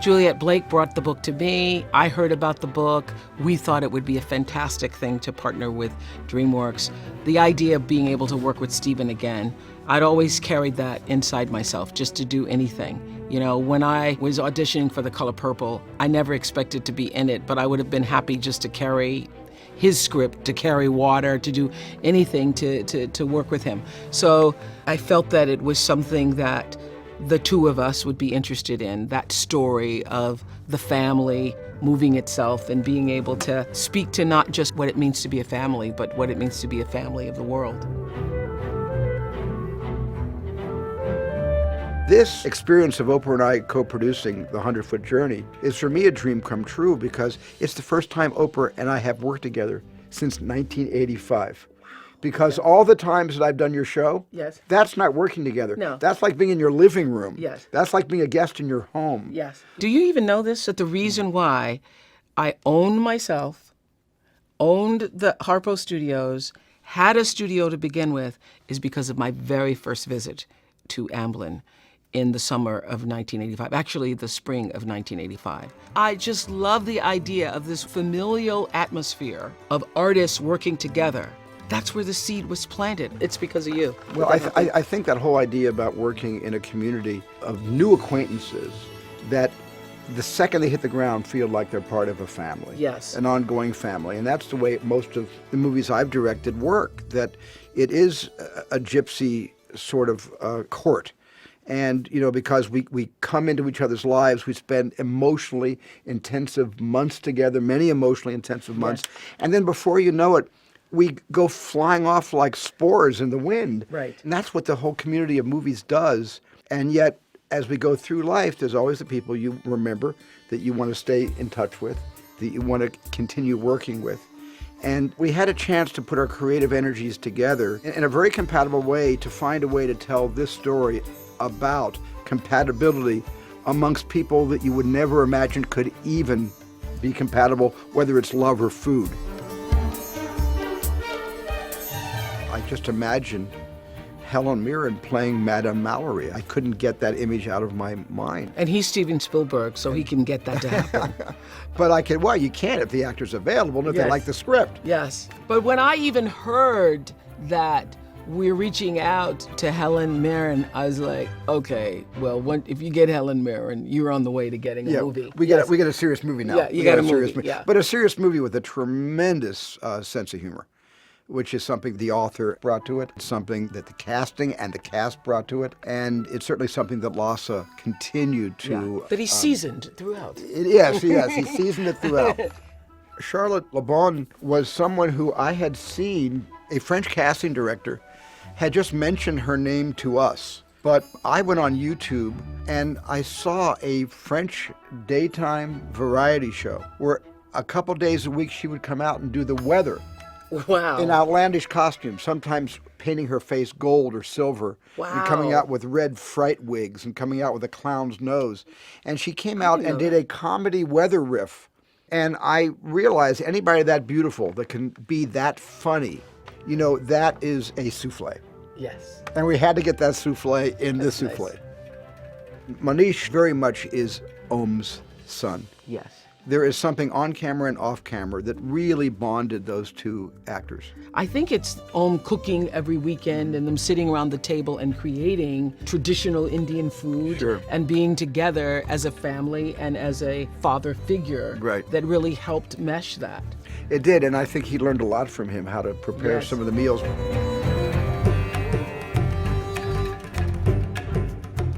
Juliet Blake brought the book to me. I heard about the book. We thought it would be a fantastic thing to partner with DreamWorks. The idea of being able to work with Steven again, I'd always carried that inside myself, just to do anything. You know, when I was auditioning for The Color Purple, I never expected to be in it, but I would have been happy just to carry his script, to carry water, to do anything to work with him. So I felt that it was something that the two of us would be interested in, that story of the family moving itself and being able to speak to not just what it means to be a family, but what it means to be a family of the world. This experience of Oprah and I co-producing The 100-Foot Journey is for me a dream come true because it's the first time Oprah and I have worked together since 1985. Because all the times that I've done your show, Yes. that's not working together. No. That's like being in your living room. Yes. That's like being a guest in your home. Yes. Do you even know this? That the reason why I owned myself, owned the Harpo Studios, had a studio to begin with, is because of my very first visit to Amblin in the summer of 1985, actually the spring of 1985. I just love the idea of this familial atmosphere of artists working together. That's where the seed was planted. It's because of you. Well, I think that whole idea about working in a community of new acquaintances that the second they hit the ground feel like they're part of a family. Yes. An ongoing family. And that's the way most of the movies I've directed work, that it is a gypsy sort of court. And, you know, because we come into each other's lives, we spend emotionally intensive months together, many emotionally intensive months. Yes. And then before you know it, we go flying off like spores in the wind. Right. And that's what the whole community of movies does. And yet, as we go through life, there's always the people you remember that you want to stay in touch with, that you want to continue working with. And we had a chance to put our creative energies together in a very compatible way to find a way to tell this story about compatibility amongst people that you would never imagine could even be compatible, whether it's love or food. I just imagine Helen Mirren playing Madame Mallory. I couldn't get that image out of my mind. And he's Steven Spielberg, so he can get that to happen. But I can, well, you can if the actor's available and if Yes. they like the script. Yes. But when I even heard that we're reaching out to Helen Mirren, I was like, okay, well, if you get Helen Mirren, you're on the way to getting a movie. We get a serious movie now. Yeah, you We got a serious movie, yeah. But a serious movie with a tremendous sense of humor, which is something the author brought to it. It's something that the casting and the cast brought to it. And it's certainly something that Lasse continued to... But he's seasoned throughout. Yes, he seasoned it throughout. Charlotte Le Bon was someone who I had seen, a French casting director, had just mentioned her name to us. But I went on YouTube and I saw a French daytime variety show where a couple days a week she would come out and do the weather. Wow. In outlandish costumes, sometimes painting her face gold or silver, and coming out with red fright wigs and coming out with a clown's nose. And she came out and did a comedy weather riff. And I realized anybody that beautiful that can be that funny, you know, that is a souffle. Yes. And we had to get that souffle in the souffle. Manish very much is Om's son. Yes. There is something on camera and off camera that really bonded those two actors. I think it's cooking every weekend and them sitting around the table and creating traditional Indian food. Sure. And being together as a family and as a father figure. Right. That really helped mesh that. It did, and I think he learned a lot from him, how to prepare Yes. some of the meals.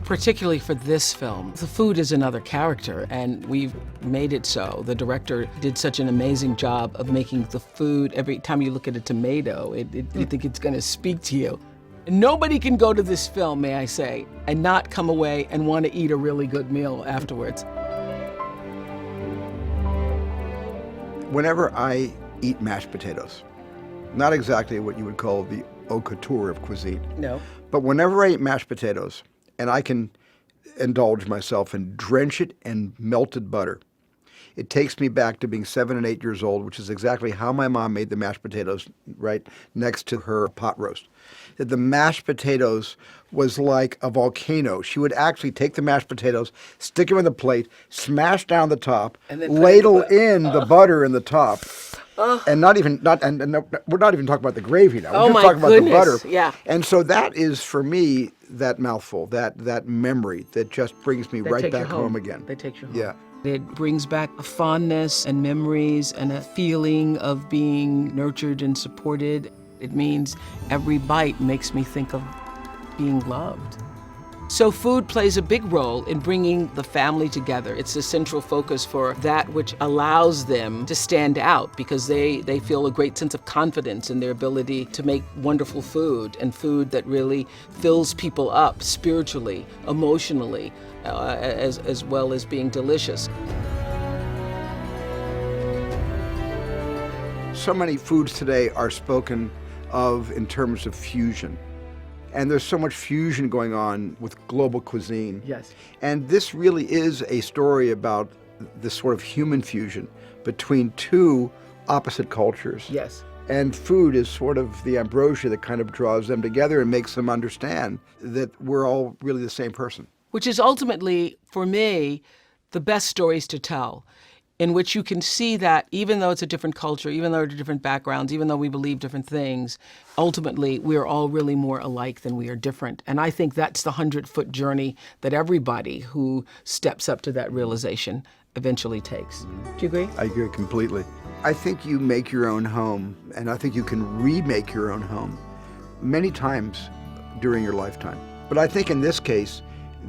Particularly for this film, the food is another character, and we've made it so. The director did such an amazing job of making the food, every time you look at a tomato, you think it's gonna speak to you. Nobody can go to this film, may I say, and not come away and want to eat a really good meal afterwards. Whenever I eat mashed potatoes, not exactly what you would call the haute couture of cuisine, No. but whenever I eat mashed potatoes, and I can indulge myself and drench it in melted butter, it takes me back to being 7 and 8 years old, which is exactly how my mom made the mashed potatoes, right next to her pot roast. That the mashed potatoes was like a volcano. She would actually take the mashed potatoes, stick them in the plate, smash down the top, And then ladle in the butter in the top. And we're not even talking about the gravy now. Oh, We're just my talking about the goodness, butter. yeah. And so that is, for me, that mouthful, that memory that just brings me right back home again. That takes you home. Yeah. It brings back a fondness and memories and a feeling of being nurtured and supported. It means every bite makes me think of being loved. So food plays a big role in bringing the family together. It's the central focus for that which allows them to stand out because they feel a great sense of confidence in their ability to make wonderful food and food that really fills people up spiritually, emotionally, as well as being delicious. So many foods today are spoken of in terms of fusion. And there's so much fusion going on with global cuisine. Yes. And this really is a story about this sort of human fusion between two opposite cultures. Yes. And food is sort of the ambrosia that kind of draws them together and makes them understand that we're all really the same person. Which is ultimately, for me, the best stories to tell, in which you can see that even though it's a different culture, even though it's different backgrounds, even though we believe different things, ultimately we're all really more alike than we are different. And I think that's the 100-foot journey that everybody who steps up to that realization eventually takes. Do you agree? I agree completely. I think you make your own home, and I think you can remake your own home many times during your lifetime. But I think in this case,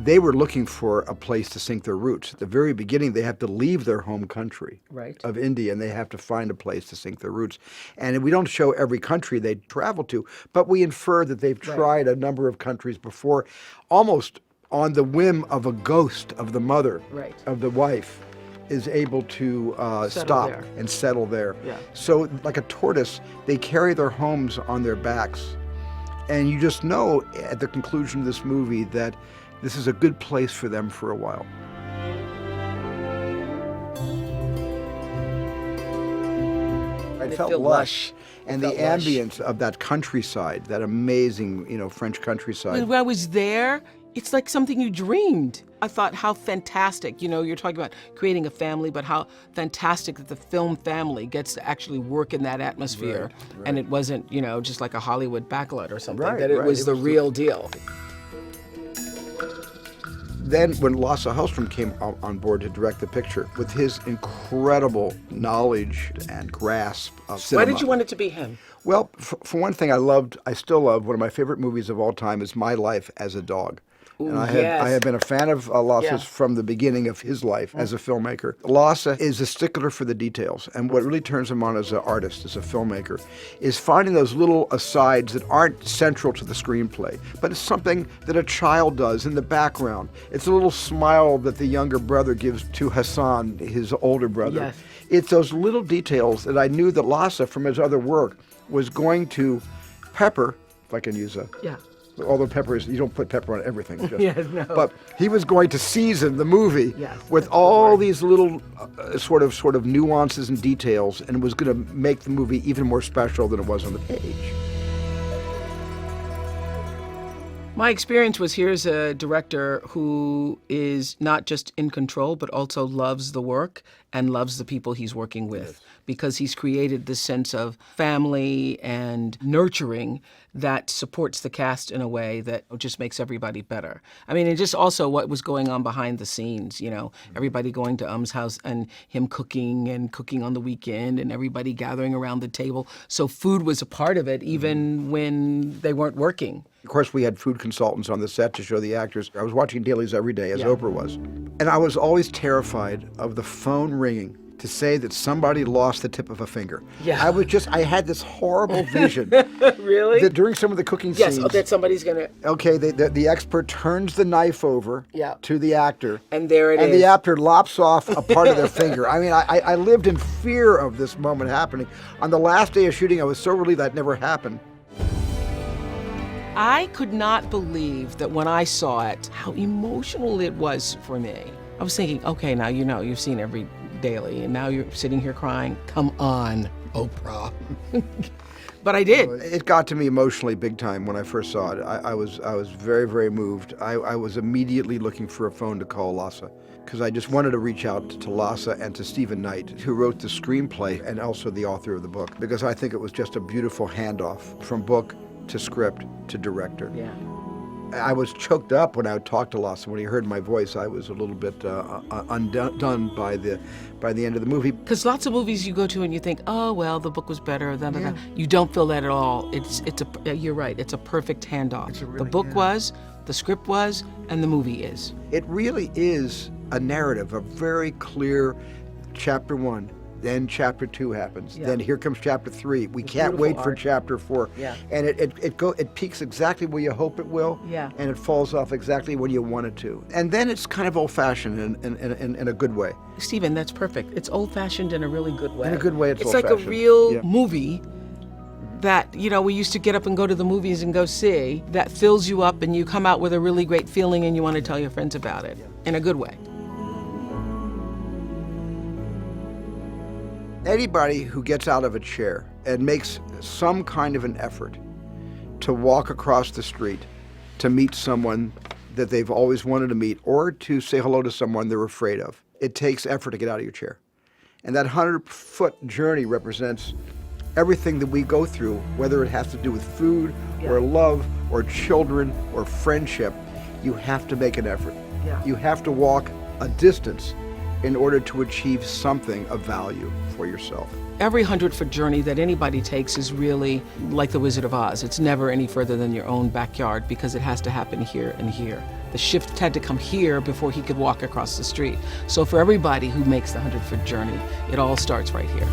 they were looking for a place to sink their roots. At the very beginning, they have to leave their home country of India, and they have to find a place to sink their roots. And we don't show every country they travel to, but we infer that they've tried a number of countries before, almost on the whim of a ghost of the mother, of the wife, is able to stop there. and settle there. Yeah. So like a tortoise, they carry their homes on their backs. And you just know at the conclusion of this movie that this is a good place for them for a while. It felt lush. And the ambience of that countryside, that amazing, French countryside. When I was there, it's like something you dreamed. I thought how fantastic, you're talking about creating a family, but how fantastic that the film family gets to actually work in that atmosphere. Right. And it wasn't, just like a Hollywood backlot or something, Right, that it right. was It the was real deal. Then when Lasse Hallström came on board to direct the picture, with his incredible knowledge and grasp of cinema. Why did you want it to be him? Well, for one thing, I still love, one of my favorite movies of all time is My Life as a Dog. Ooh, And I yes. have been a fan of Lasse's Yeah. from the beginning of his life as a filmmaker. Lasse is a stickler for the details, and what really turns him on as an artist, as a filmmaker, is finding those little asides that aren't central to the screenplay, but it's something that a child does in the background. It's a little smile that the younger brother gives to Hassan, his older brother. Yes. It's those little details that I knew that Lasse, from his other work, was going to pepper, if I can use a... Yeah. Although pepper is, you don't put pepper on everything. Just, Yes, no. But he was going to season the movie Yes, with all these little sort of nuances and details, and was going to make the movie even more special than it was on the page. My experience was, here's a director who is not just in control, but also loves the work and loves the people he's working with, because he's created this sense of family and nurturing that supports the cast in a way that just makes everybody better. I mean, and just also what was going on behind the scenes, everybody going to house and him cooking on the weekend and everybody gathering around the table. So food was a part of it, even when they weren't working. Of course, we had food consultants on the set to show the actors. I was watching dailies every day, as Oprah was. And I was always terrified of the phone ringing to say that somebody lost the tip of a finger. Yeah. I had this horrible vision. Really? That during some of the cooking scenes... Yes, that somebody's going to... Okay, the expert turns the knife over to the actor. And there it is. And the actor lops off a part of their finger. I mean, I lived in fear of this moment happening. On the last day of shooting, I was so relieved that never happened. I could not believe that when I saw it, how emotional it was for me. I was thinking, okay, now you've seen every daily, and now you're sitting here crying. Come on, Oprah. But I did. It got to me emotionally big time when I first saw it. I was very, very moved. I was immediately looking for a phone to call Lasse, because I just wanted to reach out to Lasse and to Stephen Knight, who wrote the screenplay and also the author of the book, because I think it was just a beautiful handoff from book to script to director. Yeah. I was choked up when I talked to Lasse. When he heard my voice, I was a little bit undone by the end of the movie. Because lots of movies you go to and you think, oh, well, the book was better. Da, da, da. You don't feel that at all. You're right. It's a perfect handoff. The book was, the script was, and the movie is. It really is a narrative, a very clear chapter 1. Then chapter 2 happens. Yeah. Then here comes chapter 3. We can't wait for chapter 4. Yeah. And it peaks exactly where you hope it will. Yeah. And it falls off exactly when you want it to. And then it's kind of old-fashioned in a good way. Stephen, that's perfect. It's old-fashioned in a really good way. In a good way, it's like a real movie that, we used to get up and go to the movies and go see, that fills you up and you come out with a really great feeling and you want to tell your friends about it in a good way. Anybody who gets out of a chair and makes some kind of an effort to walk across the street to meet someone that they've always wanted to meet, or to say hello to someone they're afraid of, it takes effort to get out of your chair. And that 100-foot journey represents everything that we go through, whether it has to do with food or love or children or friendship. You have to make an effort. You have to walk a distance in order to achieve something of value for yourself. Every 100-foot journey that anybody takes is really like the Wizard of Oz. It's never any further than your own backyard, because it has to happen here and here. The shift had to come here before he could walk across the street. So for everybody who makes the 100-foot journey, it all starts right here.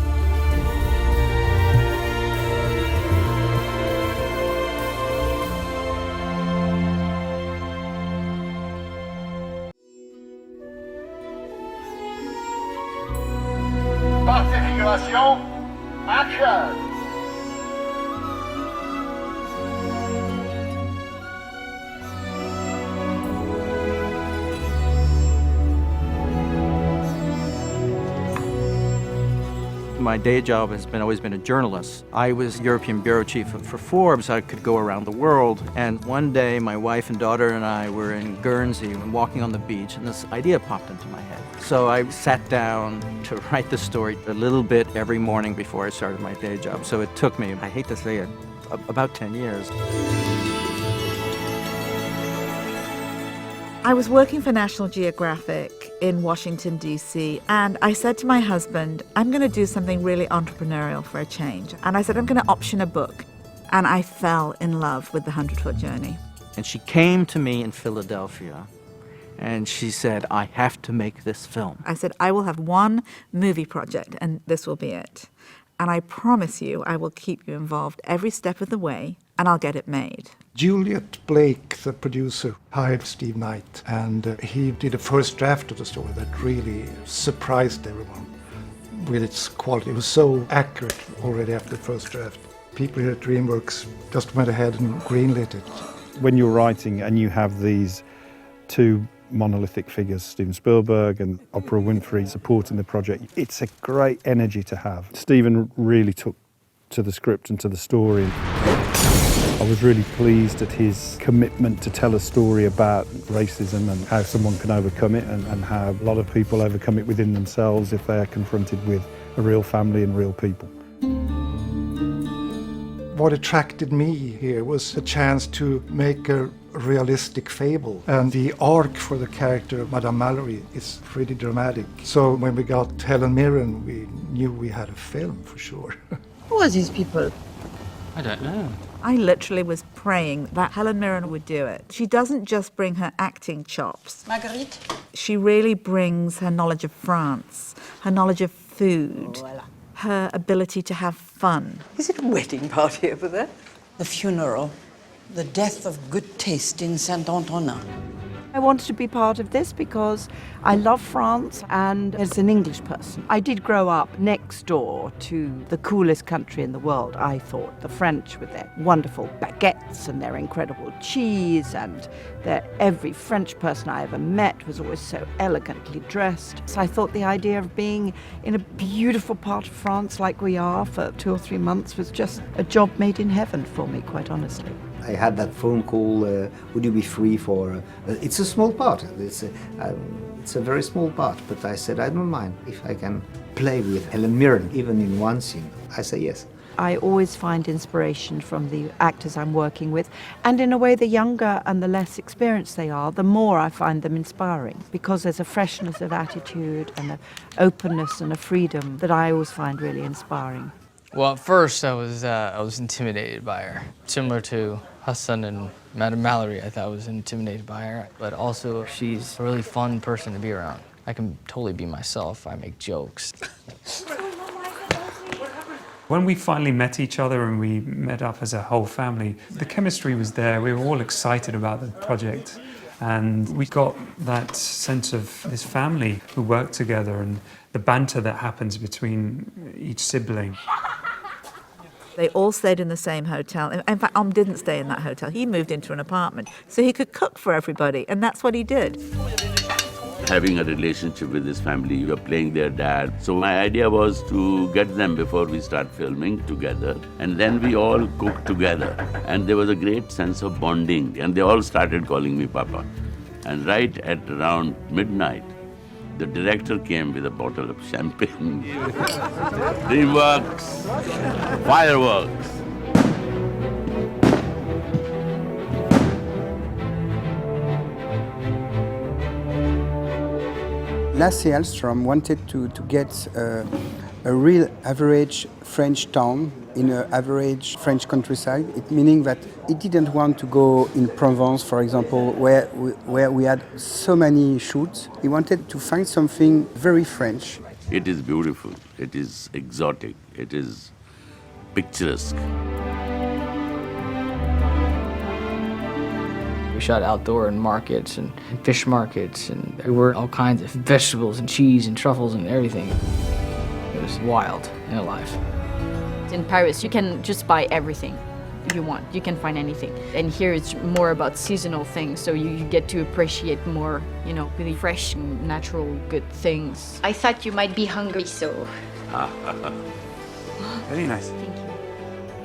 Action! My day job has always been a journalist. I was European bureau chief for Forbes. I could go around the world. And one day, my wife and daughter and I were in Guernsey and walking on the beach, and this idea popped into my head. So I sat down to write the story a little bit every morning before I started my day job. So it took me, I hate to say it, about 10 years. I was working for National Geographic in Washington, D.C., and I said to my husband, I'm going to do something really entrepreneurial for a change. And I said, I'm going to option a book. And I fell in love with the 100-foot journey. And she came to me in Philadelphia, and she said, I have to make this film. I said, I will have one movie project, and this will be it. And I promise you, I will keep you involved every step of the way, and I'll get it made. Juliet Blake, the producer, hired Steve Knight, and he did a first draft of the story that really surprised everyone with its quality. It was so accurate already after the first draft. People here at DreamWorks just went ahead and greenlit it. When you're writing and you have these two monolithic figures, Steven Spielberg and Oprah Winfrey, supporting the project, it's a great energy to have. Steven really took to the script and to the story. I was really pleased at his commitment to tell a story about racism and how someone can overcome it, and how a lot of people overcome it within themselves if they are confronted with a real family and real people. What attracted me here was a chance to make a realistic fable, and the arc for the character Madame Mallory is pretty dramatic. So when we got Helen Mirren, we knew we had a film for sure. Who are these people? I don't know. I literally was praying that Helen Mirren would do it. She doesn't just bring her acting chops. Marguerite? She really brings her knowledge of France, her knowledge of food, Voilà. her ability to have fun. Is it a wedding party over there? The funeral. The death of good taste in Saint-Antonin. I wanted to be part of this because I love France and as an English person. I did grow up next door to the coolest country in the world, I thought. The French with their wonderful baguettes and their incredible cheese, and every French person I ever met was always so elegantly dressed. So I thought the idea of being in a beautiful part of France like we are for 2 or 3 months was just a job made in heaven for me, quite honestly. I had that phone call, would you be free for... it's a small part, it's a very small part, but I said I don't mind if I can play with Helen Mirren, even in one scene. I say yes. I always find inspiration from the actors I'm working with, and in a way the younger and the less experienced they are, the more I find them inspiring, because there's a freshness of attitude and an openness and a freedom that I always find really inspiring. Well, at first I was intimidated by her, similar to Hassan and Madame Mallory. I thought I was intimidated by her, but also she's a really fun person to be around. I can totally be myself. I make jokes. When we finally met each other and we met up as a whole family, the chemistry was there. We were all excited about the project, and we got that sense of this family who work together and the banter that happens between each sibling. They all stayed in the same hotel. In fact, didn't stay in that hotel. He moved into an apartment so he could cook for everybody, and that's what he did. Having a relationship with this family, you are playing their dad. So my idea was to get them before we start filming together, and then we all cook together. And there was a great sense of bonding, and they all started calling me Papa. And right at around midnight, the director came with a bottle of champagne. DreamWorks, fireworks. Lasse Hallström wanted to get a real average French town in an average French countryside, meaning that he didn't want to go in Provence, for example, where we had so many shoots. He wanted to find something very French. It is beautiful, it is exotic, it is picturesque. We shot outdoor in markets and fish markets, and there were all kinds of vegetables and cheese and truffles and everything. It was wild and alive. In Paris, you can just buy everything you want. You can find anything. And here it's more about seasonal things, so you get to appreciate more, really fresh, natural, good things. I thought you might be hungry, so... Very nice. Thank you.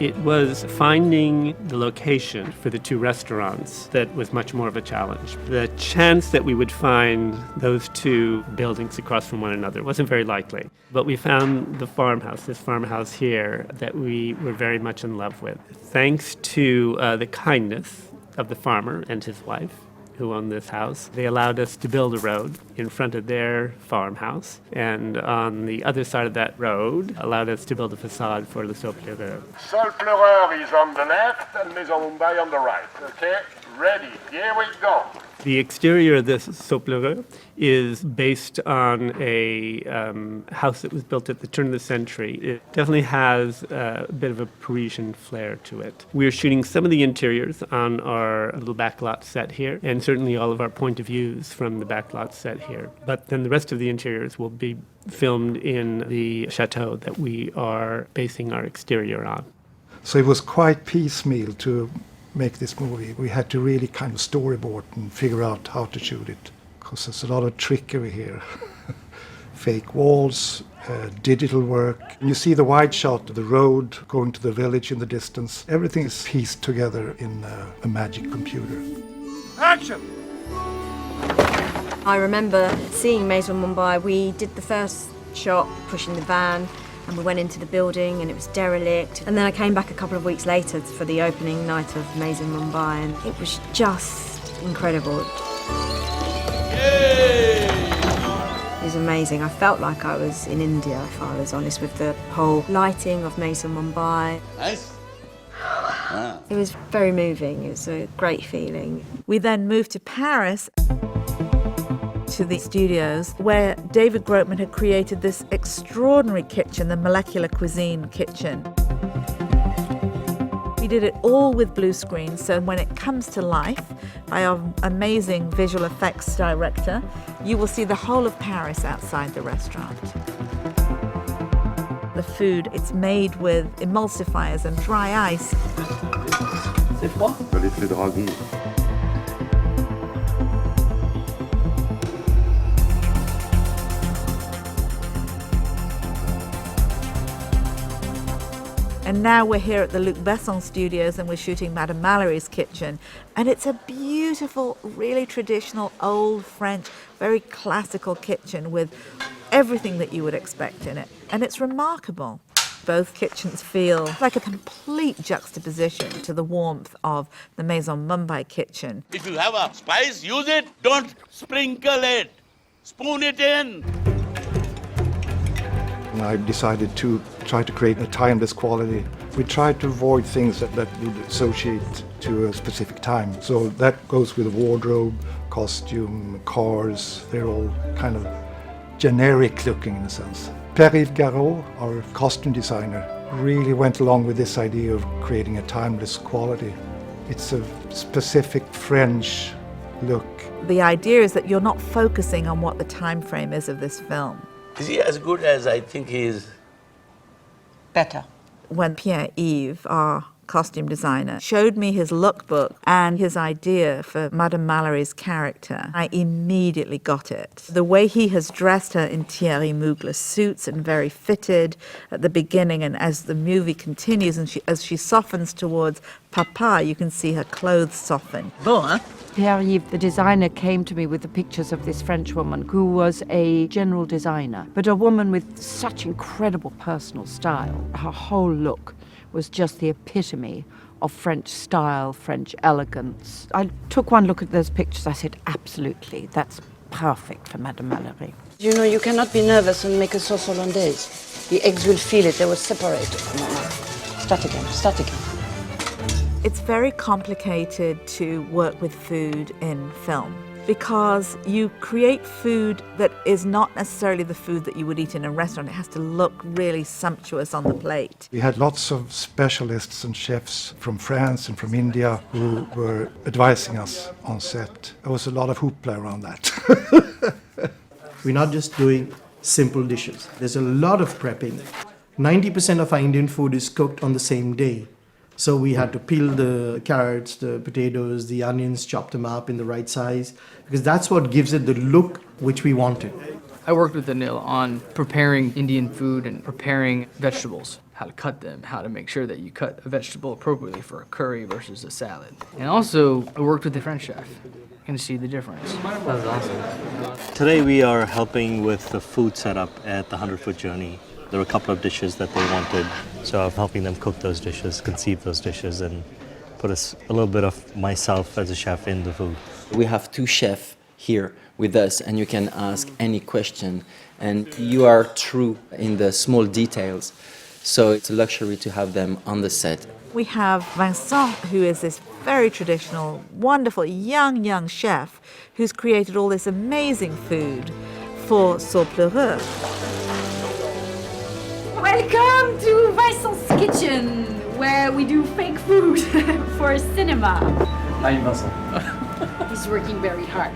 It was finding the location for the 2 restaurants that was much more of a challenge. The chance that we would find those 2 buildings across from one another wasn't very likely. But we found the farmhouse, this farmhouse here, that we were very much in love with. Thanks to the kindness of the farmer and his wife, who owned this house, they allowed us to build a road in front of their farmhouse, and on the other side of that road allowed us to build a facade for the Sopleur. Sopleur is on the left and Maison Mumbai on the right. Okay, ready, here we go. The exterior of this Sopleur is based on a house that was built at the turn of the century. It definitely has a bit of a Parisian flair to it. We're shooting some of the interiors on our little backlot set here, and certainly all of our point of views from the backlot set here. But then the rest of the interiors will be filmed in the chateau that we are basing our exterior on. So it was quite piecemeal to make this movie. We had to really kind of storyboard and figure out how to shoot it, because there's a lot of trickery here. Fake walls, digital work. You see the wide shot of the road going to the village in the distance. Everything is pieced together in a magic computer. Action! I remember seeing Maison Mumbai. We did the first shot pushing the van, and we went into the building and it was derelict. And then I came back a couple of weeks later for the opening night of Maison Mumbai, and it was just incredible. Yay! It was amazing. I felt like I was in India, if I was honest, with the whole lighting of Maison Mumbai. Nice. It was very moving. It was a great feeling. We then moved to Paris, to the studios, where David Grootman had created this extraordinary kitchen, the molecular cuisine kitchen. We did it all with blue screen, so when it comes to life by our amazing visual effects director, you will see the whole of Paris outside the restaurant. The food, it's made with emulsifiers and dry ice. C'est froid? Je l'ai fait draguer. And now we're here at the Luc Besson studios and we're shooting Madame Mallory's kitchen. And it's a beautiful, really traditional, old French, very classical kitchen with everything that you would expect in it. And it's remarkable. Both kitchens feel like a complete juxtaposition to the warmth of the Maison Mumbai kitchen. If you have a spice, use it. Don't sprinkle it. Spoon it in. And I decided to try to create a timeless quality. We tried to avoid things that would associate to a specific time. So that goes with wardrobe, costume, cars. They're all kind of generic looking in a sense. Pierre-Yves Garot, our costume designer, really went along with this idea of creating a timeless quality. It's a specific French look. The idea is that you're not focusing on what the time frame is of this film. Is he as good as I think he is? Better. When Pierre-Yves, our costume designer, showed me his lookbook and his idea for Madame Mallory's character, I immediately got it. The way he has dressed her in Thierry Mugler suits and very fitted at the beginning, and as the movie continues and as she softens towards Papa, you can see her clothes soften. Beau, hein? Pierre-Yves, the designer, came to me with the pictures of this French woman who was a general designer, but a woman with such incredible personal style. Her whole look was just the epitome of French style, French elegance. I took one look at those pictures. I said, absolutely, that's perfect for Madame Mallory. You know, you cannot be nervous and make a sauce hollandaise. The eggs will feel it, they will separate. No. Start again, start again. It's very complicated to work with food in film because you create food that is not necessarily the food that you would eat in a restaurant. It has to look really sumptuous on the plate. We had lots of specialists and chefs from France and from India who were advising us on set. There was a lot of hoopla around that. We're not just doing simple dishes. There's a lot of prepping. 90% of our Indian food is cooked on the same day. So we had to peel the carrots, the potatoes, the onions, chop them up in the right size, because that's what gives it the look which we wanted. I worked with Anil on preparing Indian food and preparing vegetables, how to cut them, how to make sure that you cut a vegetable appropriately for a curry versus a salad. And also, I worked with the French chef. You can see the difference. That was awesome. Today we are helping with the food setup at the 100-foot journey. There were a couple of dishes that they wanted, so I'm helping them cook those dishes, conceive those dishes, and put a little bit of myself as a chef in the food. We have two chefs here with us, and you can ask any question, and you are true in the small details, so it's a luxury to have them on the set. We have Vincent, who is this very traditional, wonderful, young chef who's created all this amazing food for Saut Pleureur. Welcome to Vincent's kitchen, where we do fake food for cinema. Hi, Vincent. He's working very hard.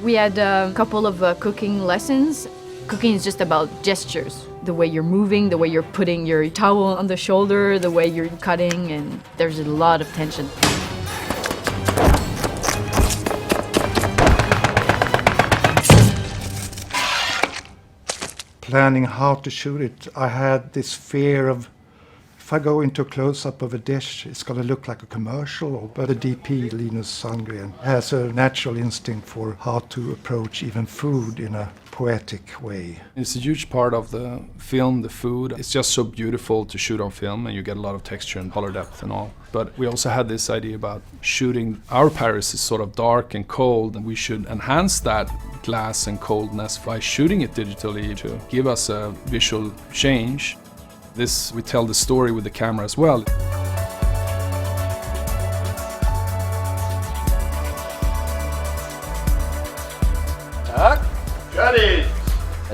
We had a couple of cooking lessons. Cooking is just about gestures. The way you're moving, the way you're putting your towel on the shoulder, the way you're cutting, and there's a lot of tension. Planning how to shoot it, I had this fear of if I go into a close-up of a dish, it's going to look like a commercial. But the DP, Linus Sandgren, has a natural instinct for how to approach even food in a poetic way. It's a huge part of the film, the food. It's just so beautiful to shoot on film, and you get a lot of texture and color depth and all. But we also had this idea about shooting. Our Paris is sort of dark and cold, and we should enhance that glass and coldness by shooting it digitally to give us a visual change. This, we tell the story with the camera as well.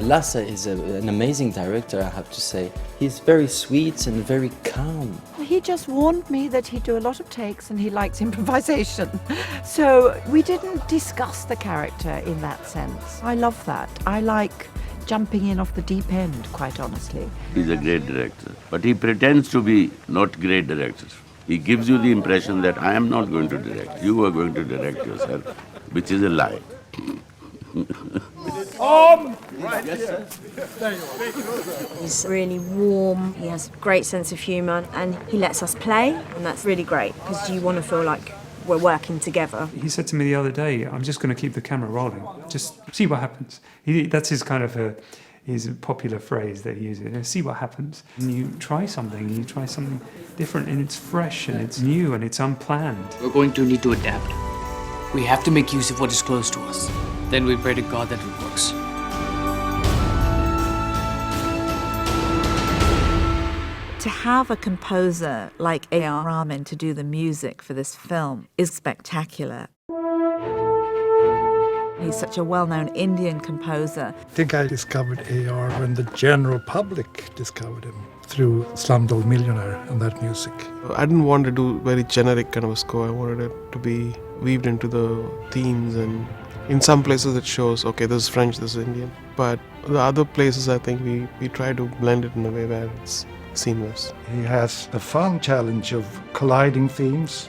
Lasse is an amazing director, I have to say. He's very sweet and very calm. He just warned me that he'd do a lot of takes and he likes improvisation. So we didn't discuss the character in that sense. I love that. I like jumping in off the deep end, quite honestly. He's a great director, but he pretends to be not great director. He gives you the impression that I am not going to direct, you are going to direct yourself, which is a lie. He's really warm, he has a great sense of humour, and he lets us play, and that's really great, because you want to feel like we're working together. He said to me the other day, I'm just going to keep the camera rolling, just see what happens. That's his kind of his popular phrase that he uses, see what happens. And you try something different, and it's fresh, and it's new, and it's unplanned. We're going to need to adapt. We have to make use of what is close to us. Then we pray to God that it works. To have a composer like A.R. Rahman to do the music for this film is spectacular. He's such a well-known Indian composer. I think I discovered A.R. when the general public discovered him through Slumdog Millionaire and that music. I didn't want to do very generic kind of a score. I wanted it to be weaved into the themes, and in some places it shows, okay, this is French, this is Indian. But the other places I think we try to blend it in a way where it's seamless. He has a fun challenge of colliding themes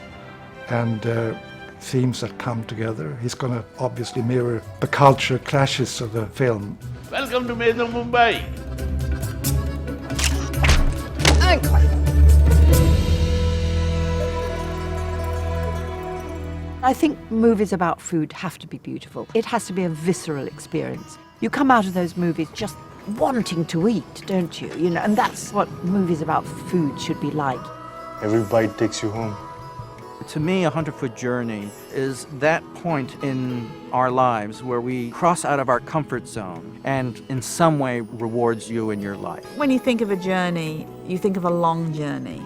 and themes that come together. He's going to obviously mirror the culture clashes of the film. Welcome to Mumbai. I think movies about food have to be beautiful. It has to be a visceral experience. You come out of those movies just wanting to eat, don't you? You know, and that's what movies about food should be like. Every bite takes you home. To me, a 100-foot journey is that point in our lives where we cross out of our comfort zone and in some way rewards you in your life. When you think of a journey, you think of a long journey.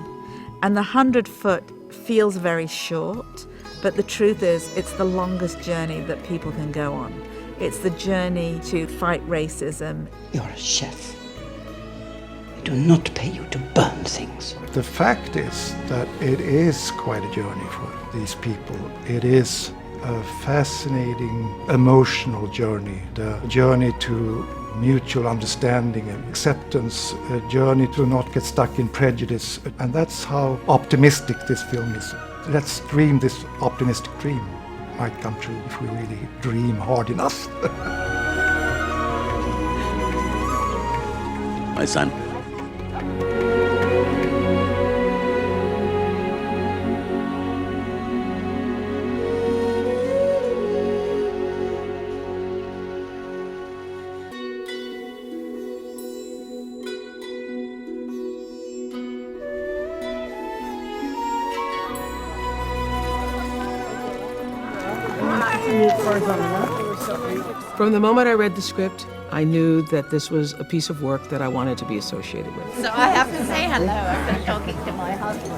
And the 100-foot feels very short, but the truth is it's the longest journey that people can go on. It's the journey to fight racism. You're a chef. They do not pay you to burn things. The fact is that it is quite a journey for these people. It is a fascinating emotional journey, the journey to mutual understanding and acceptance, a journey to not get stuck in prejudice. And that's how optimistic this film is. Let's dream this optimistic dream. Might come true if we really dream hard enough. My son. From the moment I read the script, I knew that this was a piece of work that I wanted to be associated with. So I have to say hello. I've been talking to my husband.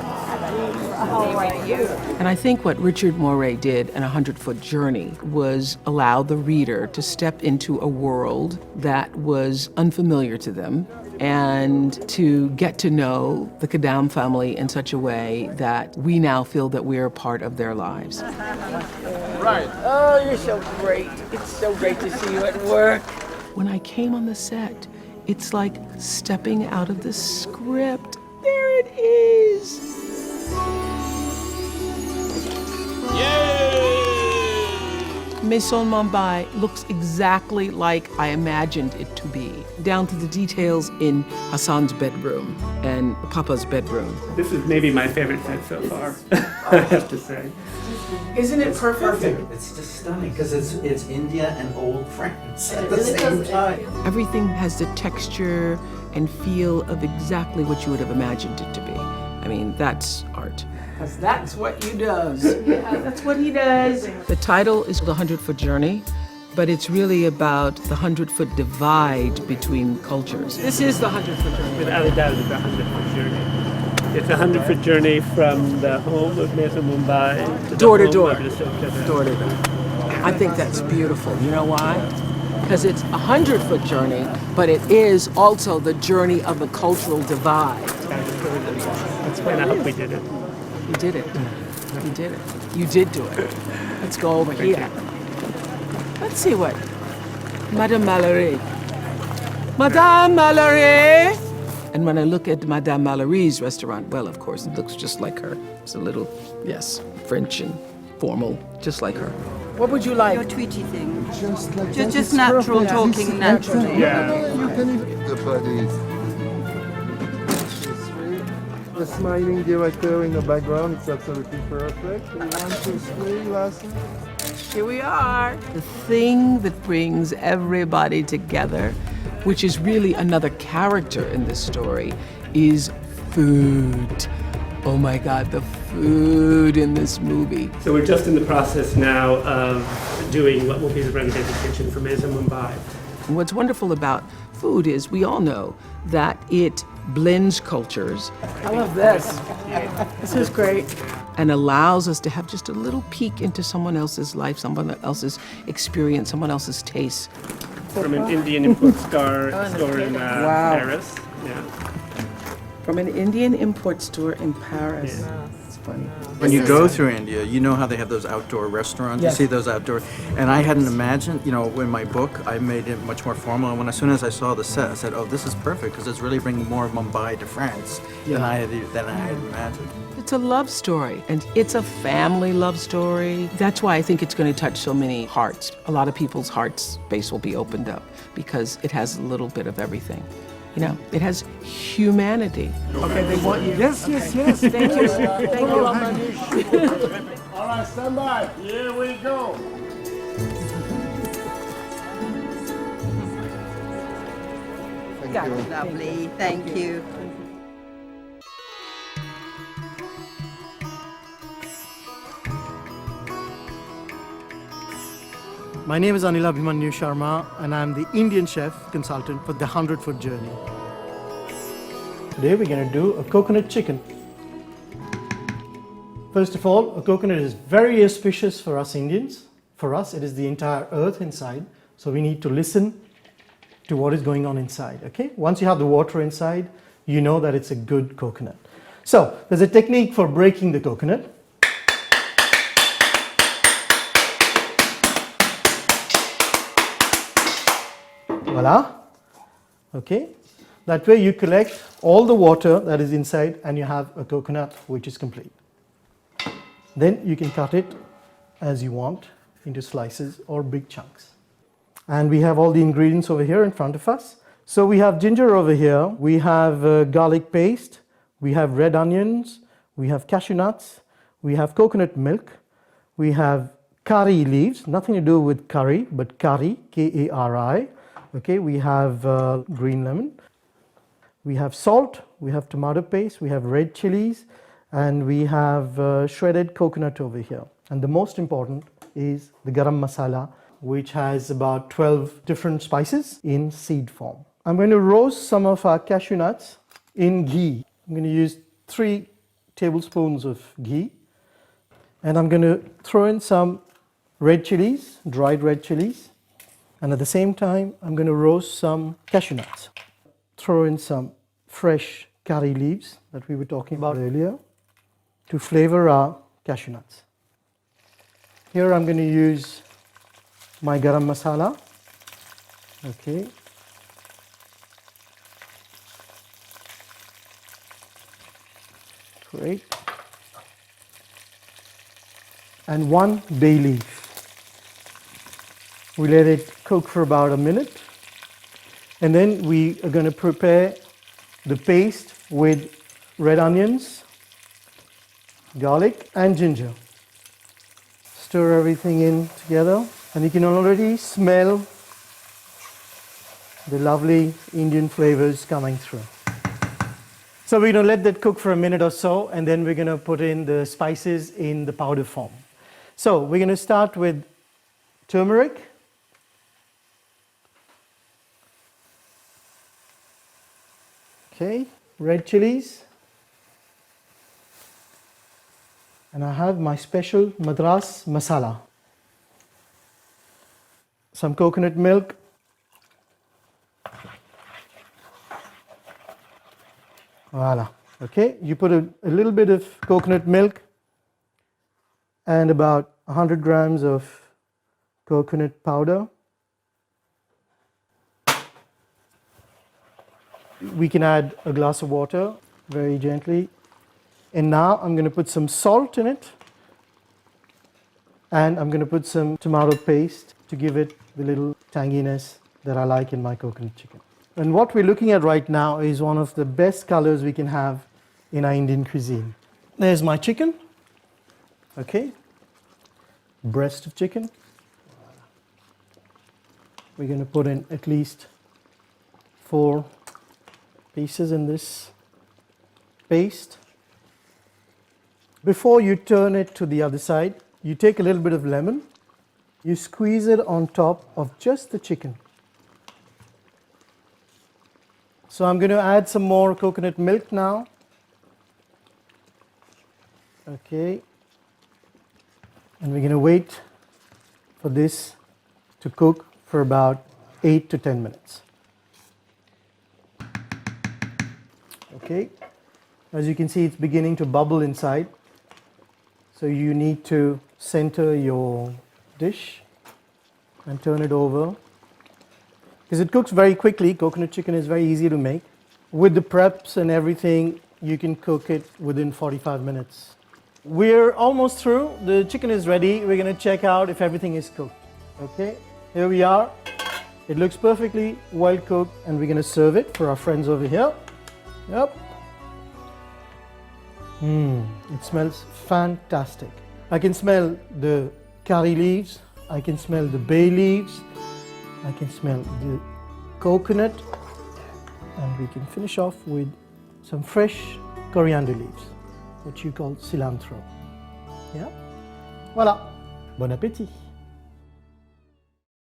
How are you? And I think what Richard Moray did in A 100-Foot Journey was allow the reader to step into a world that was unfamiliar to them and to get to know the Kadam family in such a way that we now feel that we're a part of their lives. Right. Oh, you're so great. It's so great to see you at work. When I came on the set, it's like stepping out of the script. There it is. Maison Mumbai looks exactly like I imagined it to be, down to the details in Hassan's bedroom and Papa's bedroom. This is maybe my favorite set so far, I have to say. Isn't it perfect? It's just stunning because it's India and old France at the same time. Everything has the texture and feel of exactly what you would have imagined it to be. I mean, that's art. Because that's what he does. Yeah, that's what he does. The title is The 100-Foot Journey, but it's really about the 100-foot divide between cultures. This is the 100-foot journey. Without a doubt, it's a 100-foot journey. It's a 100-foot journey from the home of Maison Mumbai to door the to door. home of the Silk Cavern. Door to door. I think that's beautiful. You know why? because it's a 100-foot journey, but it is also the journey of the cultural divide. Let's find out if we did it. You did it. You did it. You did do it. Let's go over here. Let's see what Madame Mallory. Madame Mallory! And when I look at Madame Mallory's restaurant, well, of course, it looks just like her. It's a little, yes, French and formal, just like her. What would you like? Your tweety thing. Just like Just natural talking naturally. Yeah. You can eat the buddies. The smiling director in the background, it's absolutely perfect. 1, 2, 3, last one. Here we are. The thing that brings everybody together, which is really another character in this story, is food. Oh my God, the food in this movie. So we're just in the process now of doing what will be the renovated kitchen for Maison Mumbai. And what's wonderful about food is we all know that it blends cultures. I love this. This is great. And allows us to have just a little peek into someone else's life, someone else's experience, someone else's taste. From an Indian import store in Paris. Yeah. From an Indian import store in Paris. Yeah. It's funny. When you go through India, you know how they have those outdoor restaurants. Yes. You see those outdoor, and I hadn't imagined. You know, in my book, I made it much more formal. And as soon as I saw the set, I said, "Oh, this is perfect because it's really bringing more of Mumbai to France than I had imagined." It's a love story, and it's a family love story. That's why I think it's going to touch so many hearts. A lot of people's heart space will be opened up because it has a little bit of everything. You know, it has humanity. Okay, they want you. Yes, yes, yes. Thank you. Thank you. All right, stand by. Here we go. Thank you. Lovely. Thank you. My name is Anil Abhimanyu Sharma, and I'm the Indian chef consultant for the 100-foot journey. Today we're going to do a coconut chicken. First of all, a coconut is very auspicious for us Indians. For us, it is the entire earth inside, so we need to listen to what is going on inside, okay? Once you have the water inside, you know that it's a good coconut. So, there's a technique for breaking the coconut. Voila. Okay. That way you collect all the water that is inside and you have a coconut which is complete. Then you can cut it as you want into slices or big chunks. And we have all the ingredients over here in front of us. So we have ginger over here, we have garlic paste, we have red onions, we have cashew nuts, we have coconut milk, we have curry leaves, nothing to do with curry, but curry, K-A-R-I. Okay, we have green lemon, we have salt, we have tomato paste, we have red chilies, and we have shredded coconut over here. And the most important is the garam masala, which has about 12 different spices in seed form. I'm going to roast some of our cashew nuts in ghee. I'm going to use 3 tablespoons of ghee, and I'm going to throw in some red chilies, dried red chilies. And at the same time, I'm going to roast some cashew nuts. Throw in some fresh curry leaves that we were talking about earlier to flavor our cashew nuts. Here I'm going to use my garam masala. Okay. Great. And 1 bay leaf. We let it cook for about a minute, and then we are going to prepare the paste with red onions, garlic and ginger. Stir everything in together, and you can already smell the lovely Indian flavors coming through. So we're going to let that cook for a minute or so, and then we're going to put in the spices in the powder form. So we're going to start with turmeric, okay, red chilies, and I have my special Madras masala. Some coconut milk Voila. Okay, you put a little bit of coconut milk and about 100 grams of coconut powder. We can add a glass of water very gently. And now I'm going to put some salt in it. And I'm going to put some tomato paste to give it the little tanginess that I like in my coconut chicken. And what we're looking at right now is one of the best colors we can have in our Indian cuisine. There's my chicken. Okay. Breast of chicken. We're going to put in at least 4 pieces in this paste. Before you turn it to the other side, you take a little bit of lemon, you squeeze it on top of just the chicken. So I'm going to add some more coconut milk now. Okay. And we're going to wait for this to cook for about 8 to 10 minutes. Okay. As you can see, it's beginning to bubble inside. So you need to center your dish and turn it over. Because it cooks very quickly. Coconut chicken is very easy to make. With the preps and everything, you can cook it within 45 minutes. We're almost through. The chicken is ready. We're going to check out if everything is cooked. Okay, here we are. It looks perfectly well cooked, and we're going to serve it for our friends over here. Yep. It smells fantastic. I can smell the curry leaves. I can smell the bay leaves. I can smell the coconut. And we can finish off with some fresh coriander leaves, what you call cilantro. Yeah? Voilà. Bon appétit.